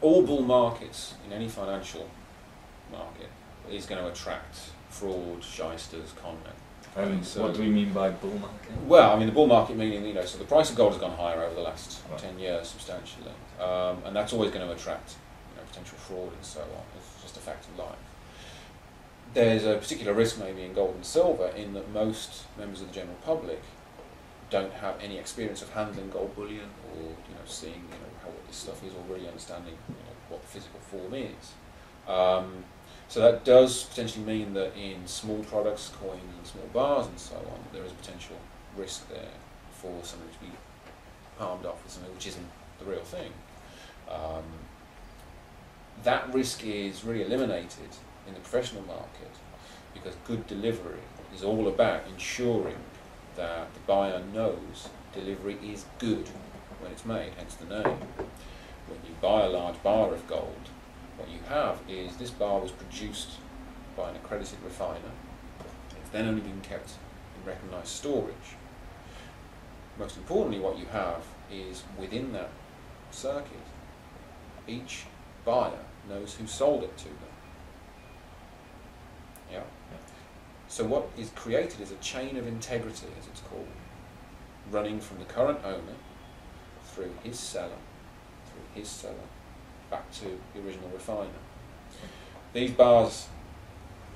all bull markets in any financial market is going to attract fraud, shysters, con men. So what do we mean by bull market? Well, I mean the bull market meaning, so the price of gold has gone higher over the last 10 years substantially, and that's always going to attract potential fraud and so on. It's just a fact of life. There's a particular risk maybe in gold and silver in that most members of the general public don't have any experience of handling gold bullion or seeing how what this stuff is or really understanding what the physical form is. So that does potentially mean that in small products, coins and small bars and so on, there is a potential risk there for something to be palmed off with something which isn't the real thing. That risk is really eliminated in the professional market because good delivery is all about ensuring that the buyer knows delivery is good when it's made, hence the name. When you buy a large bar of gold, what you have is this bar was produced by an accredited refiner. It's then only been kept in recognised storage. Most importantly, what you have is within that circuit, each buyer knows who sold it to them. Yeah. So what is created is a chain of integrity, as it's called, running from the current owner through his seller, back to the original refiner. These bars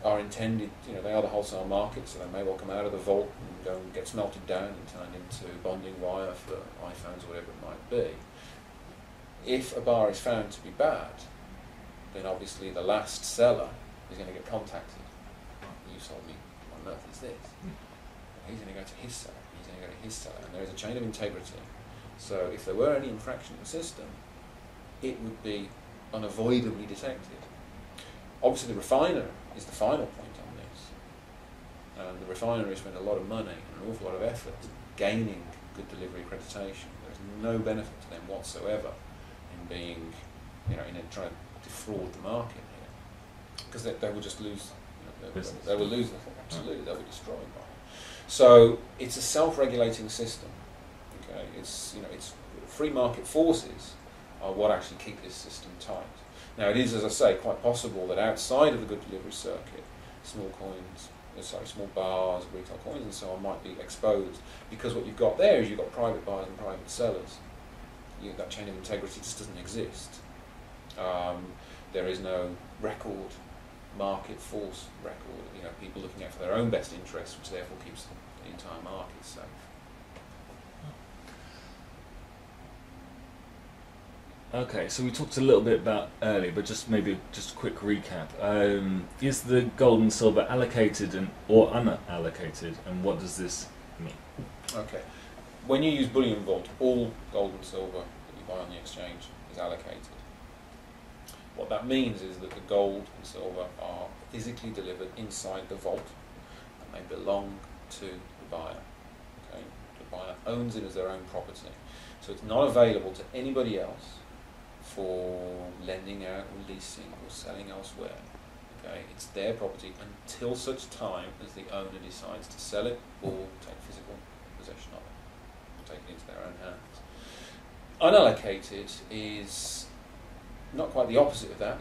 are intended, they are the wholesale market, so they may well come out of the vault and go and get smelted down and turned into bonding wire for iPhones or whatever it might be. If a bar is found to be bad, then obviously the last seller is going to get contacted. You sold me, what on earth is this? He's going to go to his seller, he's going to go to his seller, and there is a chain of integrity. So if there were any infraction in the system, it would be unavoidably detected. Obviously the refiner is the final point on this, and the refinery spent a lot of money and an awful lot of effort gaining good delivery accreditation. There's no benefit to them whatsoever in being, in trying to defraud the market here, because they will just lose. They will lose the thing. Absolutely, they'll be destroyed by it. So it's a self-regulating system. Okay, it's free market forces are what actually keep this system tight. Now it is, as I say, quite possible that outside of the good delivery circuit, small bars, retail coins and so on might be exposed, because what you've got there is you've got private buyers and private sellers. That chain of integrity just doesn't exist. There is no record, market force record, people looking out for their own best interests, which therefore keeps the entire market safe. Okay, so we talked a little bit about earlier, but maybe a quick recap. Is the gold and silver allocated or unallocated, and what does this mean? Okay. When you use BullionVault, all gold and silver that you buy on the exchange is allocated. What that means is that the gold and silver are physically delivered inside the vault, and they belong to the buyer. Okay? The buyer owns it as their own property. So it's not available to anybody else for lending out or leasing or selling elsewhere. Okay? It's their property until such time as the owner decides to sell it or take physical possession of it, take it into their own hands. Unallocated is not quite the opposite of that,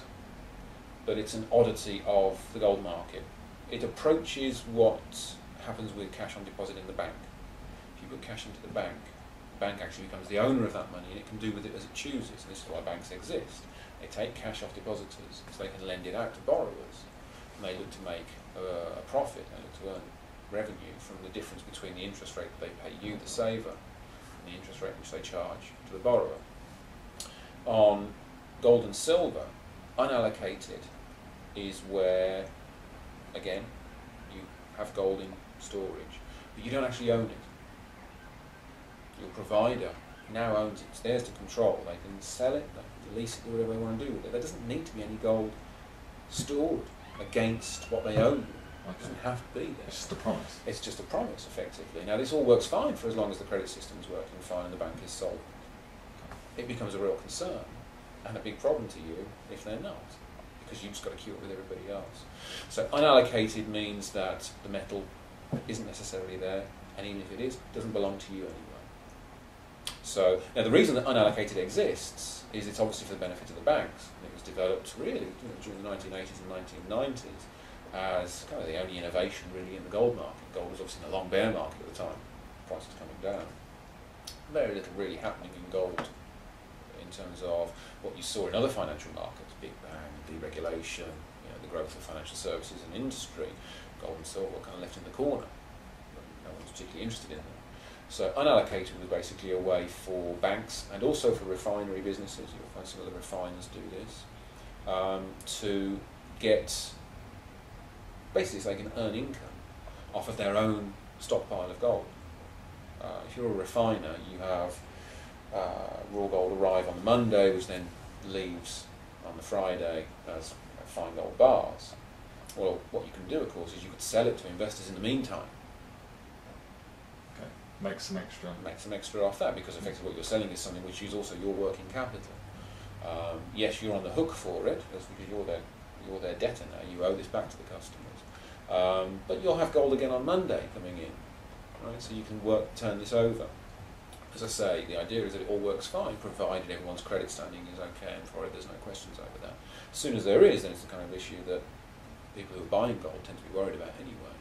but it's an oddity of the gold market. It approaches what happens with cash on deposit in the bank. If you put cash into the bank actually becomes the owner of that money, and it can do with it as it chooses. And this is why banks exist. They take cash off depositors so they can lend it out to borrowers, and they look to make a profit, they look to earn revenue from the difference between the interest rate that they pay you, the saver, and the interest rate which they charge to the borrower. On gold and silver, unallocated is where, again, you have gold in storage, but you don't actually own it. Your provider now owns it. It's theirs to control. They can sell it, they can lease it, do whatever they want to do with it. There doesn't need to be any gold stored against what they own. It doesn't have to be there. It's just a promise. It's just a promise, effectively. Now, this all works fine for as long as the credit system is working fine and the bank is solvent. It becomes a real concern and a big problem to you if they're not, because you've just got to queue up with everybody else. So unallocated means that the metal isn't necessarily there, and even if it is, it doesn't belong to you anyway. So now the reason that unallocated exists is it's obviously for the benefit of the banks. It was developed really during the 1980s and 1990s as kind of the only innovation really in the gold market. Gold was obviously in a long bear market at the time, prices coming down. Very little really happening in gold in terms of what you saw in other financial markets, Big Bang, deregulation, the growth of financial services and industry. Gold and silver were kind of left in the corner. No one's particularly interested in them. So unallocated was basically a way for banks and also for refinery businesses, you'll find some of the refiners do this, to get, basically so they can earn income off of their own stockpile of gold. If you're a refiner, you have raw gold arrive on the Monday, which then leaves on the Friday as fine gold bars. Well, what you can do, of course, is you could sell it to investors in the meantime. Okay, make some extra. Make some extra off that, because effectively what you're selling is something which is also your working capital. Yes, you're on the hook for it, because you're their debtor now, you owe this back to the customers. But you'll have gold again on Monday coming in. Right, so you can turn this over. As I say, the idea is that it all works fine, provided everyone's credit standing is okay and provided there's no questions over that. As soon as there is, then it's the kind of issue that people who are buying gold tend to be worried about anyway.